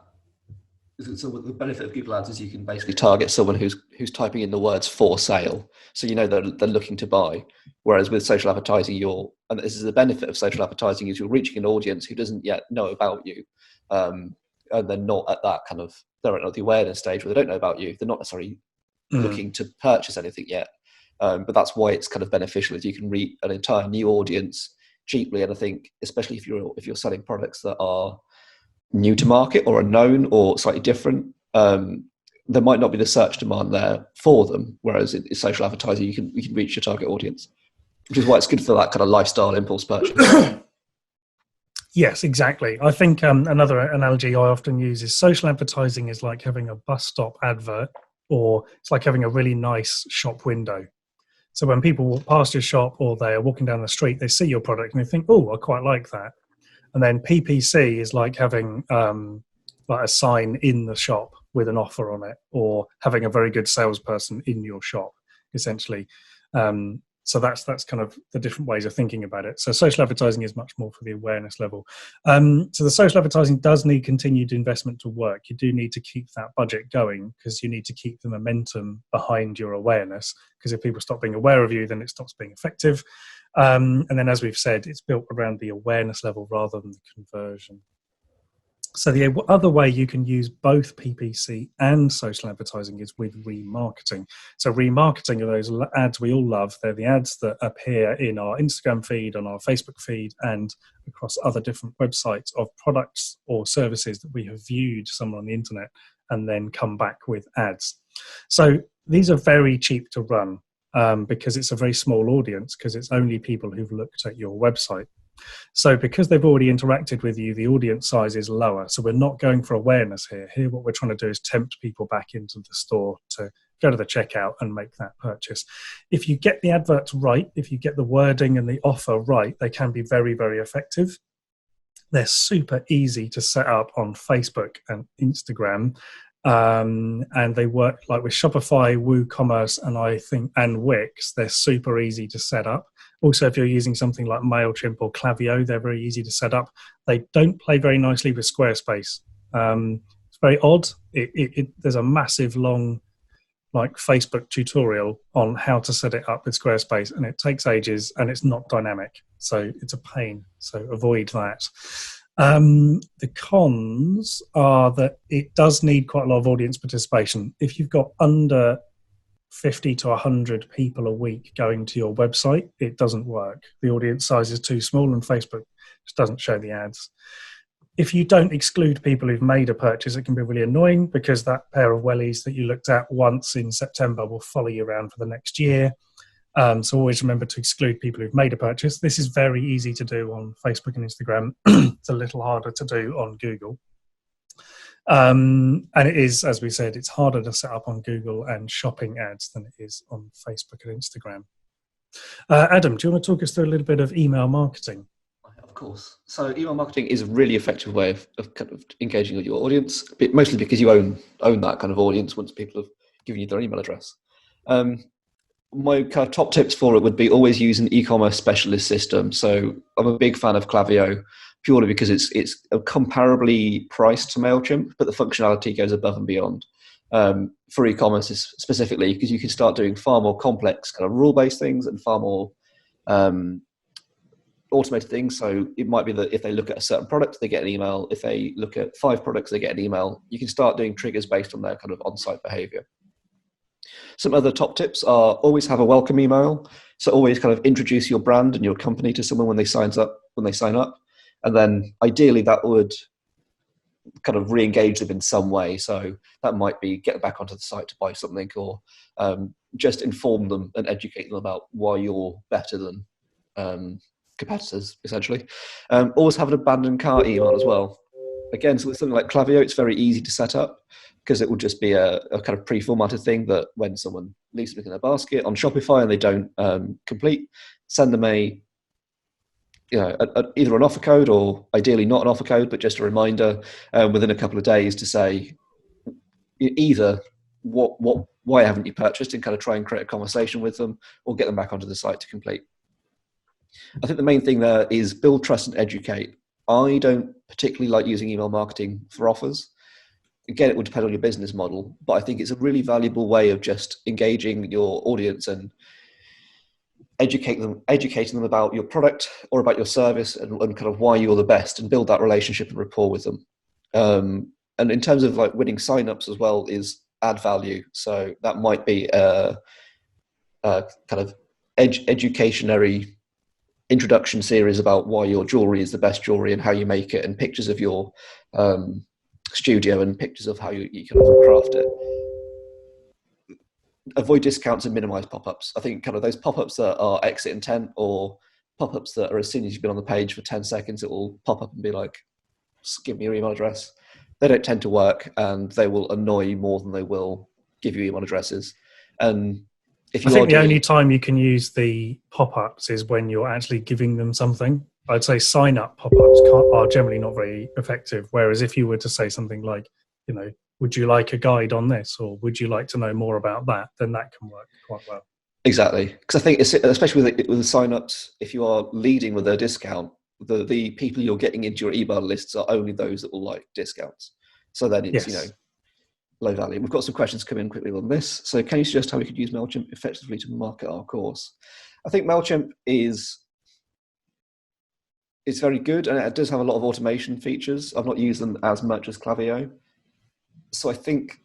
So the benefit of Google Ads is you can basically target someone who's typing in the words for sale. So you know they're looking to buy. Whereas with social advertising, and this is the benefit of social advertising, is you're reaching an audience who doesn't yet know about you. And they're not at that kind of, they're at the awareness stage where they don't know about you. They're not necessarily looking to purchase anything yet. But that's why it's kind of beneficial, is you can reach an entire new audience cheaply. And I think, especially if you're selling products that are new to market or unknown or slightly different, there might not be the search demand there for them. Whereas in social advertising, you can reach your target audience, which is why it's good for that kind of lifestyle impulse purchase. Yes, exactly. I think another analogy I often use is social advertising is like having a bus stop advert, or it's like having a really nice shop window. So when people walk past your shop or they are walking down the street, they see your product and they think, oh, I quite like that. And then PPC is like having like a sign in the shop with an offer on it, or having a very good salesperson in your shop, essentially. So that's kind of the different ways of thinking about it. So social advertising is much more for the awareness level. So the social advertising does need continued investment to work. You do need to keep that budget going, because you need to keep the momentum behind your awareness, because if people stop being aware of you, then it stops being effective. And then, as we've said, it's built around the awareness level rather than the conversion. So the other way you can use both PPC and social advertising is with remarketing. So remarketing are those ads we all love. They're the ads that appear in our Instagram feed, on our Facebook feed, and across other different websites of products or services that we have viewed somewhere on the internet and then come back with ads. So these are very cheap to run because it's a very small audience, because it's only people who've looked at your website. So because they've already interacted with you, the audience size is lower. So we're not going for awareness here. Here, what we're trying to do is tempt people back into the store to go to the checkout and make that purchase. If you get the adverts right, if you get the wording and the offer right, they can be very, very effective. They're super easy to set up on Facebook and Instagram. And they work like with Shopify, WooCommerce, and Wix. They're super easy to set up. Also, if you're using something like MailChimp or Klaviyo, they're very easy to set up. They don't play very nicely with Squarespace. It's very odd. There's a massive long like Facebook tutorial on how to set it up with Squarespace, and it takes ages and it's not dynamic. So it's a pain. So avoid that. The cons are that it does need quite a lot of audience participation. If you've got under 50 to 100 people a week going to your website, it doesn't work. The audience size is too small and Facebook just doesn't show the ads. If you don't exclude people who've made a purchase, it can be really annoying, because that pair of wellies that you looked at once in September will follow you around for the next year. So always remember to exclude people who've made a purchase. This is very easy to do on Facebook and Instagram. It's a little harder to do on Google. And it is, as we said, it's harder to set up on Google and shopping ads than it is on Facebook and Instagram. Adam, do you want to talk us through a little bit of email marketing? Of course. So email marketing is a really effective way of kind of engaging with your audience, but mostly because you own that kind of audience once people have given you their email address. my kind of top tips for it would be always use an e-commerce specialist system. So I'm a big fan of Klaviyo purely because it's comparably priced to MailChimp, but the functionality goes above and beyond. For e-commerce specifically, because you can start doing far more complex kind of rule-based things and far more automated things. So it might be that if they look at a certain product, they get an email. If they look at 5 products, they get an email. You can start doing triggers based on their kind of on-site behavior. Some other top tips are always have a welcome email. So always kind of introduce your brand and your company to someone when they sign up. And then ideally that would kind of re-engage them in some way. So that might be get them back onto the site to buy something, or just inform them and educate them about why you're better than competitors, essentially. Always have an abandoned cart email as well. Again, so with something like Klaviyo, it's very easy to set up because it will just be a kind of pre-formatted thing that when someone leaves something in their basket on Shopify and they don't complete, send them either an offer code, or ideally not an offer code, but just a reminder within a couple of days to say either why haven't you purchased, and kind of try and create a conversation with them, or get them back onto the site to complete. I think the main thing there is build trust and educate. I don't particularly like using email marketing for offers. Again, it would depend on your business model, but I think it's a really valuable way of just engaging your audience and educating them about your product or about your service and kind of why you're the best, and build that relationship and rapport with them. And in terms of like winning signups as well, is add value. So that might be a kind of educationary introduction series about why your jewelry is the best jewelry and how you make it, and pictures of your studio and pictures of how you kind of craft it. Avoid discounts and minimize pop-ups. I think kind of those pop-ups that are exit intent, or pop-ups that are as soon as you've been on the page for 10 seconds, it will pop up and be like, give me your email address. They don't tend to work, and they will annoy you more than they will give you email addresses. And I think the only time you can use the pop-ups is when you're actually giving them something. I'd say sign-up pop-ups are generally not very effective. Whereas if you were to say something like, would you like a guide on this, or would you like to know more about that, then that can work quite well. Exactly. Because I think, especially with the sign-ups, if you are leading with a discount, the people you're getting into your email lists are only those that will like discounts. So then it's, low value. We've got some questions come in quickly on this. So can you suggest how we could use MailChimp effectively to market our course? I think MailChimp is very good, and it does have a lot of automation features. I've not used them as much as Klaviyo. So I think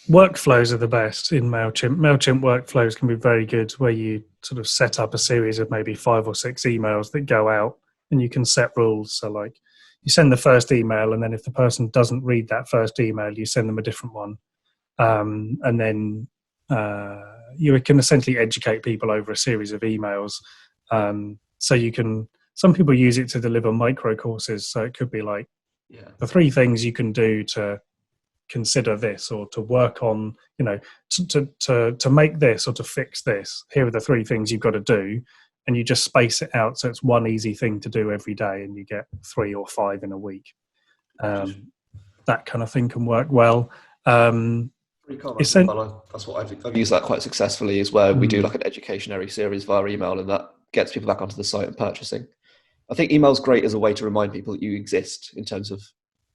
workflows are the best in MailChimp. MailChimp workflows can be very good, where you sort of set up a series of maybe 5 or 6 emails that go out, and you can set rules. So like, you send the first email, and then if the person doesn't read that first email, you send them a different one. And then you can essentially educate people over a series of emails. So you can, some people use it to deliver micro courses. So it could be like, the 3 things you can do to consider this, or to work on, to make this or to fix this. Here are the 3 things you've got to do. And you just space it out, so it's one easy thing to do every day, and you get 3 or 5 in a week. That kind of thing can work well. That's what I've used that quite successfully, is where we do like an educationary series via email, and that gets people back onto the site and purchasing. I think email's great as a way to remind people that you exist, in terms of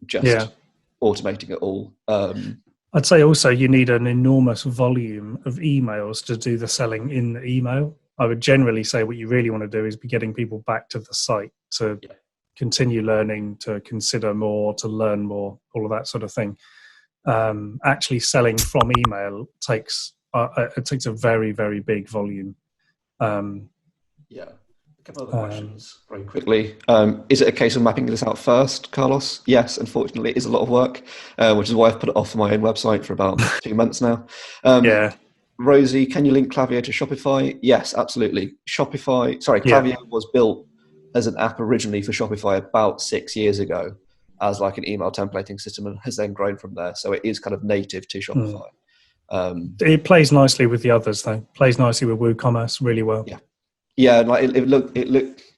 just automating it all. I'd say also you need an enormous volume of emails to do the selling in the email. I would generally say what you really want to do is be getting people back to the site to continue learning, to consider more, to learn more, all of that sort of thing. Actually selling from email takes a very, very big volume. A couple of other questions very quickly. Is it a case of mapping this out first, Carlos? Yes, unfortunately, it is a lot of work, which is why I've put it off for my own website for about 2 months now. Rosie, can you link Klaviyo to Shopify? Yes, absolutely. Klaviyo was built as an app originally for Shopify about 6 years ago as like an email templating system, and has then grown from there. So it is kind of native to Shopify. It plays nicely with the others, though. Plays nicely with WooCommerce really well. Yeah, and like it look.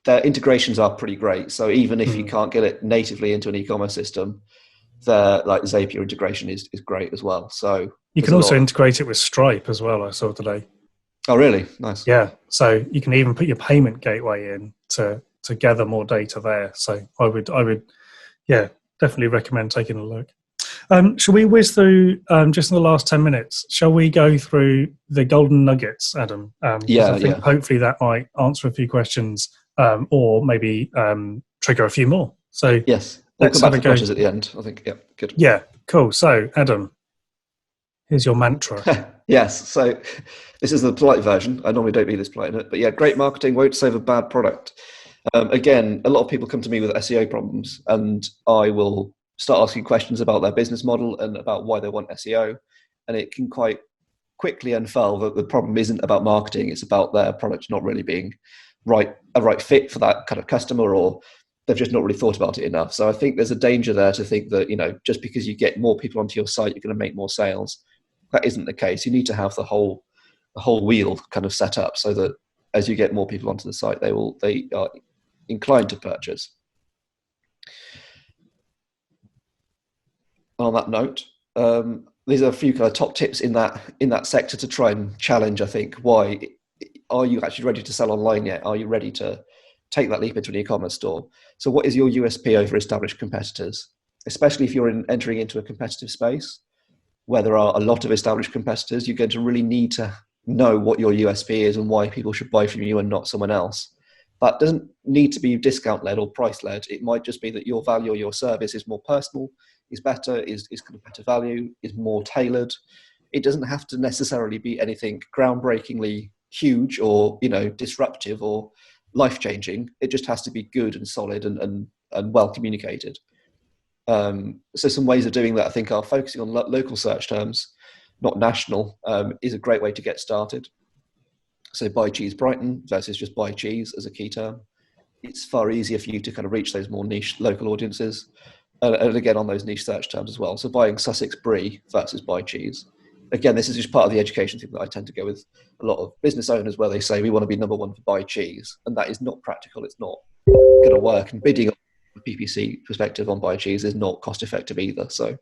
Their integrations are pretty great. So even if you can't get it natively into an e-commerce system, their like Zapier integration is great as well. So you can also integrate it with Stripe as well, I saw today. Oh, really? Nice. Yeah, so you can even put your payment gateway in to gather more data there. So I would, yeah, definitely recommend taking a look. Shall we whiz through just in the last 10 minutes? Shall we go through the golden nuggets, Adam? Because I think hopefully that might answer a few questions, or maybe trigger a few more. So yes, we'll come back to questions at the end. I think. Yeah, good. Yeah, cool. So Adam, here's your mantra. Yes. So this is the polite version. I normally don't be this polite in it, but yeah, great marketing won't save a bad product. Again, a lot of people come to me with SEO problems, and I will start asking questions about their business model and about why they want SEO. And it can quite quickly unfurl that the problem isn't about marketing. It's about their product not really being a right fit for that kind of customer, or they've just not really thought about it enough. So I think there's a danger there to think that, just because you get more people onto your site, you're going to make more sales. That isn't the case. You need to have the whole wheel kind of set up so that as you get more people onto the site, they are inclined to purchase. On that note, these are a few kind of top tips in that sector to try and challenge, I think, why are you actually ready to sell online yet? Are you ready to take that leap into an e-commerce store? So what is your USP over established competitors, especially if you're entering into a competitive space where there are a lot of established competitors? You're going to really need to know what your USP is and why people should buy from you and not someone else. That doesn't need to be discount-led or price-led. It might just be that your value or your service is more personal, is better, is kind of better value, is more tailored. It doesn't have to necessarily be anything groundbreakingly huge or disruptive or life-changing. It just has to be good and solid and well communicated. So some ways of doing that, I think, are focusing on local search terms, not national, is a great way to get started. So buy cheese Brighton versus just buy cheese as a key term. It's far easier for you to kind of reach those more niche local audiences. And again, on those niche search terms as well. So buying Sussex Brie versus buy cheese. Again, this is just part of the education thing that I tend to go with a lot of business owners, where they say we want to be number one for buy cheese. And that is not practical. It's not going to work. And bidding on a PPC perspective on buy cheese is not cost effective either. So,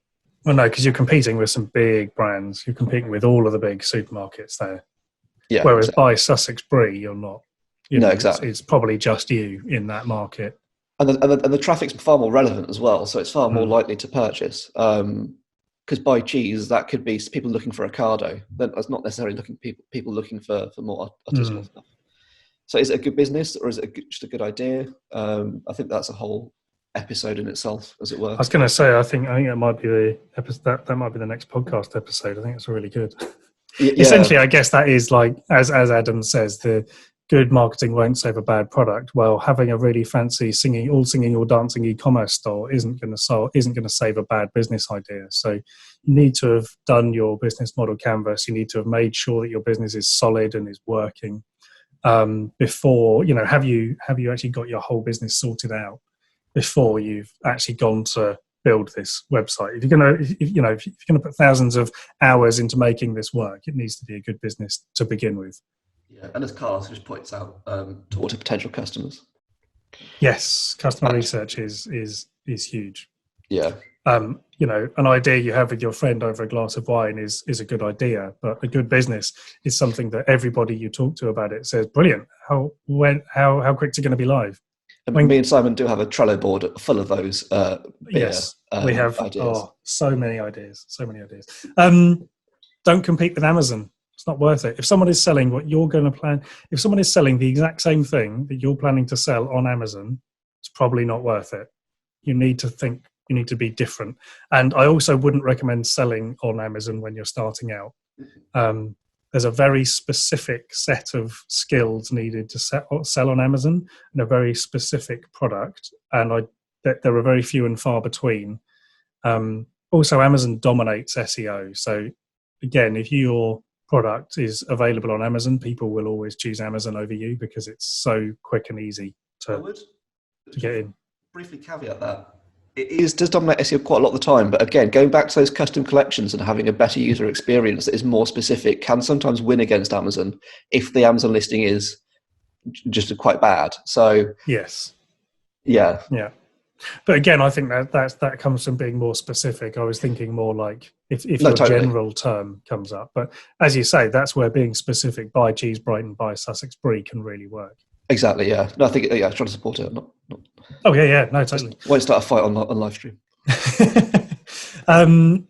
well, no, because you're competing with some big brands. You're competing with all of the big supermarkets there. Yeah. Whereas by Sussex Brie, you're not. Exactly. It's probably just you in that market. And the traffic's far more relevant as well, so it's far more likely to purchase. Because buy cheese, that could be people looking for Ocado. That's not necessarily people looking for more artisanal stuff. So is it a good business, or is it just a good idea? I think that's a whole episode in itself, as it were. I was going to say, I think it might be the episode, that might be the next podcast episode. I think it's really good. Yeah. Essentially, I guess that is like, as Adam says, the good marketing won't save a bad product. Well, having a really fancy singing or dancing e-commerce store isn't going to save a bad business idea. So you need to have done your business model canvas. You need to have made sure that your business is solid and is working before. Have you actually got your whole business sorted out before you've actually gone to build this website? If you're going to put thousands of hours into making this work, it needs to be a good business to begin with. Yeah, and as Carl just points out, talk to potential customers. Yes, customer research is huge. Yeah. An idea you have with your friend over a glass of wine is a good idea, but a good business is something that everybody you talk to about it says, brilliant. How quick's it going to be live? Me and Simon do have a Trello board full of those. Yes, we have ideas. So many ideas. Don't compete with Amazon. It's not worth it. If someone is selling what you're going to plan, if someone is selling the exact same thing that you're planning to sell on Amazon, it's probably not worth it. You need to think, you need to be different. And I also wouldn't recommend selling on Amazon when you're starting out. There's a very specific set of skills needed to sell on Amazon, and a very specific product. And there are very few and far between. Also, Amazon dominates SEO. So again, if your product is available on Amazon, people will always choose Amazon over you because it's so quick and easy to get in. Briefly caveat that. It does dominate SEO quite a lot of the time, but again, going back to those custom collections and having a better user experience that is more specific can sometimes win against Amazon if the Amazon listing is just quite bad. So yes. Yeah. But again, I think that comes from being more specific. I was thinking more like if No, your totally. general term comes up. But as you say, that's where being specific by Cheese Brighton, by Sussex Brie can really work. Exactly, yeah. No, I think, yeah, trying to support it. Not Oh, yeah, no, totally. Won't start a fight on live stream.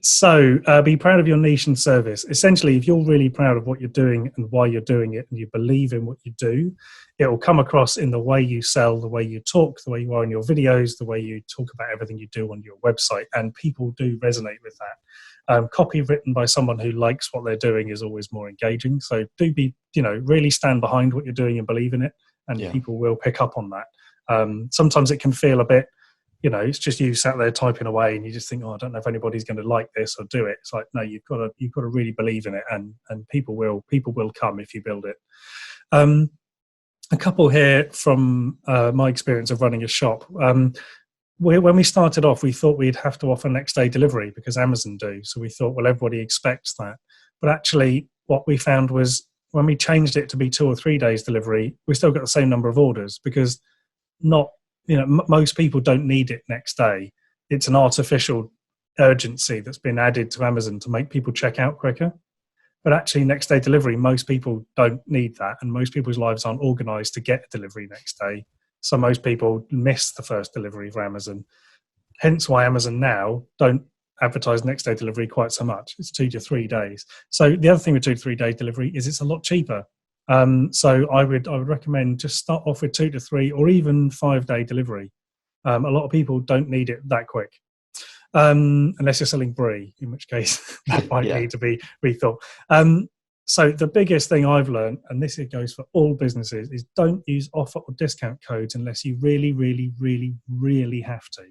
So be proud of your niche and service. Essentially, if you're really proud of what you're doing and why you're doing it, and you believe in what you do, it will come across in the way you sell, the way you talk, the way you are in your videos, the way you talk about everything you do on your website, and people do resonate with that. Copy written by someone who likes what they're doing is always more engaging. So do be, really stand behind what you're doing and believe in it, and people will pick up on that. Sometimes it can feel a bit, it's just you sat there typing away and you just think, I don't know if anybody's going to like this or do it. It's like, no, you've got to really believe in it, and people will come if you build it. A couple here from my experience of running a shop. When we started off, we thought we'd have to offer next day delivery because Amazon do. So we thought, well, everybody expects that. But actually what we found was when we changed it to be 2 or 3 days delivery, we still got the same number of orders because most people don't need it next day. It's an artificial urgency that's been added to Amazon to make people check out quicker. But actually, next day delivery, most people don't need that. And most people's lives aren't organized to get a delivery next day. So most people miss the first delivery for Amazon. Hence why Amazon now don't advertise next day delivery quite so much. It's 2 to 3 days. So the other thing with 2 to 3 day delivery is it's a lot cheaper. So I would recommend just start off with 2 to 3 or even 5 day delivery. A lot of people don't need it that quick. Unless you're selling brie, in which case that might need to be rethought. So the biggest thing I've learned, and this goes for all businesses, is don't use offer or discount codes unless you really, really, really, really have to.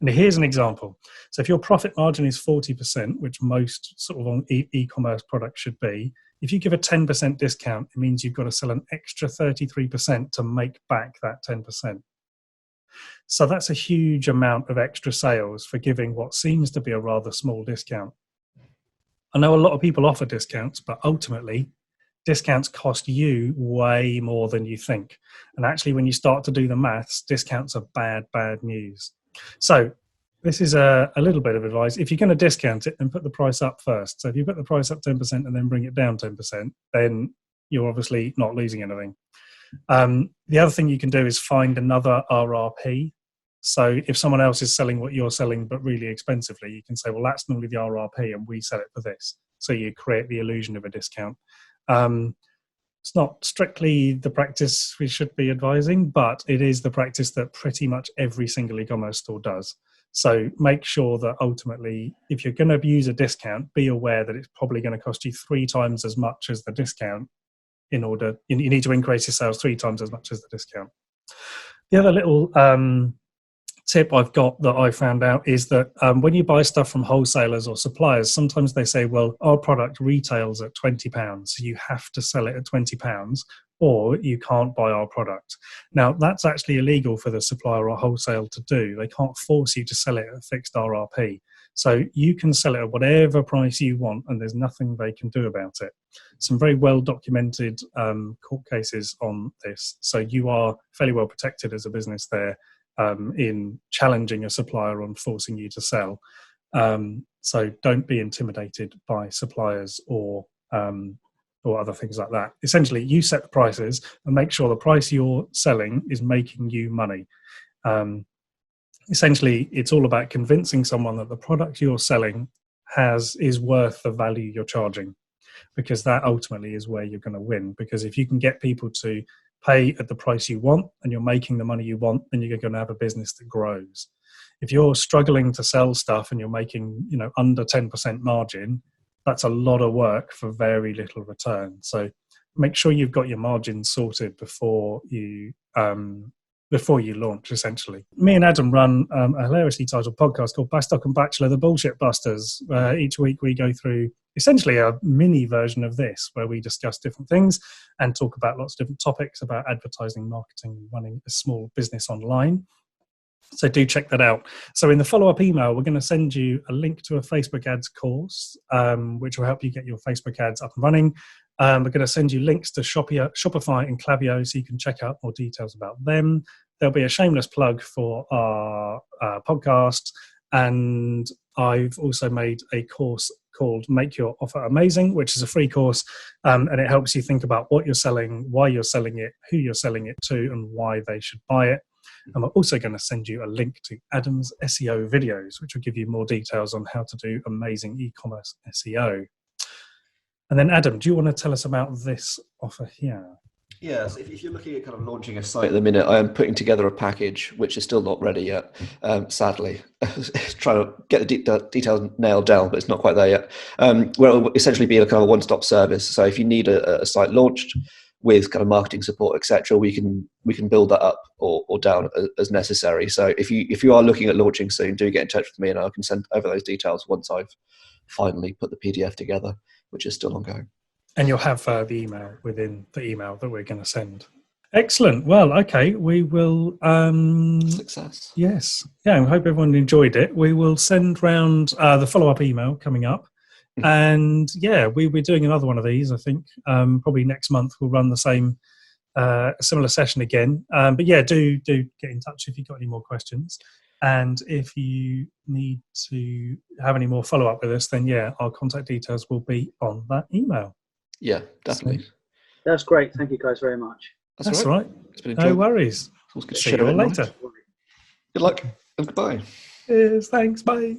And here's an example. So if your profit margin is 40%, which most sort of on e-commerce products should be, if you give a 10% discount, it means you've got to sell an extra 33% to make back that 10%. So that's a huge amount of extra sales for giving what seems to be a rather small discount. I know a lot of people offer discounts, but ultimately discounts cost you way more than you think. And actually, when you start to do the maths, discounts are bad news. So this is a little bit of advice. If you're going to discount it, then put the price up first. So if you put the price up 10% and then bring it down 10%, then you're obviously not losing anything. The other thing you can do is find another RRP. So if someone else is selling what you're selling but really expensively, you can say, well, that's normally the RRP and we sell it for this. So you create the illusion of a discount. It's not strictly the practice we should be advising, but it is the practice that pretty much every single e-commerce store does. So make sure that ultimately, if you're going to use a discount, be aware that it's probably going to cost you 3 times as much as the discount. You need to increase your sales 3 times as much as the discount. The other little tip I've got that I found out is that when you buy stuff from wholesalers or suppliers, sometimes they say, well, our product retails at £20, so you have to sell it at £20 or you can't buy our product. Now, that's actually illegal for the supplier or wholesale to do. They can't force you to sell it at a fixed RRP. So you can sell it at whatever price you want and there's nothing they can do about it. Some very well-documented court cases on this. So you are fairly well protected as a business there in challenging a supplier on forcing you to sell. So don't be intimidated by suppliers or other things like that. Essentially, you set the prices and make sure the price you're selling is making you money. Essentially, it's all about convincing someone that the product you're selling is worth the value you're charging, because that ultimately is where you're going to win. Because if you can get people to pay at the price you want and you're making the money you want, then you're going to have a business that grows. If you're struggling to sell stuff and you're making, under 10% margin, that's a lot of work for very little return. So make sure you've got your margins sorted before you launch, essentially. Me and Adam run a hilariously titled podcast called Bastock and Bachelor, the Bullshit Busters. Each week we go through essentially a mini version of this where we discuss different things and talk about lots of different topics about advertising, marketing, and running a small business online. So do check that out. So in the follow-up email, we're going to send you a link to a Facebook ads course, which will help you get your Facebook ads up and running. We're going to send you links to Shopify and Klaviyo so you can check out more details about them. there'll be a shameless plug for our podcast. And I've also made a course called Make Your Offer Amazing, which is a free course. And it helps you think about what you're selling, why you're selling it, who you're selling it to, and why they should buy it. And we're also going to send you a link to Adam's SEO videos, which will give you more details on how to do amazing e-commerce SEO. And then, Adam, do you want to tell us about this offer here? Yes, if you're looking at kind of launching a site at the minute, I am putting together a package which is still not ready yet, sadly. Trying to get the details nailed down, but it's not quite there yet. Where it will essentially be a kind of a one-stop service. So if you need a site launched with kind of marketing support, etc., we can build that up or down as necessary. So if you are looking at launching soon, do get in touch with me, and I can send over those details once I've finally put the PDF together, which is still ongoing. And you'll have the email within the email that we're going to send. Excellent. Well, okay, we will... Success. Yes. Yeah, I hope everyone enjoyed it. We will send round the follow-up email coming up. And yeah, we're doing another one of these, I think. Probably next month we'll run the same similar session again. But yeah, do get in touch if you've got any more questions. And if you need to have any more follow-up with us, then yeah, our contact details will be on that email. Yeah, definitely. That's great. Thank you guys very much. That's all right. It's been no worries. Good See you all later. Good luck and goodbye. Cheers. Thanks. Bye.